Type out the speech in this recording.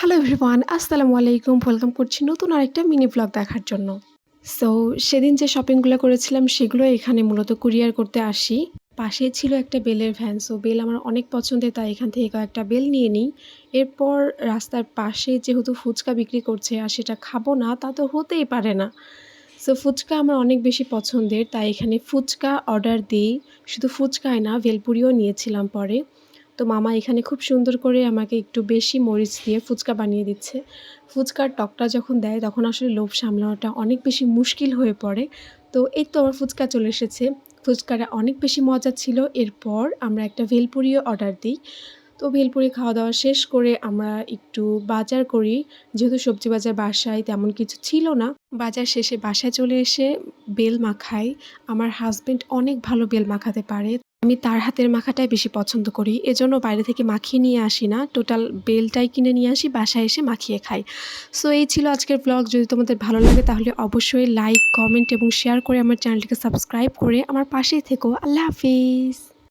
Hello everyone, আসসালামু আলাইকুম। Welcome করছি নতুন আরেকটা মিনি ব্লগ দেখার জন্য। সো সেদিন যে শপিংগুলো করেছিলাম সেগুলো এখানে মূলত কুরিয়ার করতে আসি। পাশেই ছিল একটা বেলের ভ্যান। সো বেল আমার অনেক পছন্দের, তাই এখান থেকে কয়েকটা বেল নিয়ে নিই। এরপর রাস্তার পাশে যেহেতু ফুচকা বিক্রি করছে আর সেটা খাবো না তা তো হতেই পারে না। সো ফুচকা আমার অনেক বেশি পছন্দের, তাই এখানে ফুচকা অর্ডার দিই। শুধু ফুচকাই না, ভেলপুরিও নিয়েছিলাম পরে। তো মামা এখানে খুব সুন্দর করে আমাকে একটু বেশি মরিচ দিয়ে ফুচকা বানিয়ে দিচ্ছে। ফুচকার টকটা যখন দেয় তখন আসলে লোভ সামলানোটা অনেক বেশি মুশকিল হয়ে পড়ে। তো এই তো আমার ফুচকা চলে এসেছে। ফুচকাটা অনেক বেশি মজা ছিল। এরপর আমরা একটা ভেলপুরিও অর্ডার দিই। তো ভেলপুরি খাওয়া-দাওয়া শেষ করে আমরা একটু বাজার করি। যেহেতু সবজি বাজার বাসায় তেমন কিছু ছিল না। বাজার শেষে বাসায় চলে এসে বেল মাখাই। আমার হাসব্যান্ড অনেক ভালো বেল মাখাতে পারে। আমি তার হাতের মাখাটাই বেশি পছন্দ করি। এজন্য বাইরে থেকে মাখিয়ে নিয়ে আসি না। টোটাল বেলটাই কিনে নিয়ে আসি, বাসায় এসে মাখিয়ে খাই। সো এই ছিল আজকের ব্লগ। যদি তোমাদের ভালো লাগে তাহলে অবশ্যই লাইক, কমেন্ট এবং শেয়ার করে আমার চ্যানেলটিকে সাবস্ক্রাইব করে আমার পাশেই থেকো। আল্লাহ হাফিজ।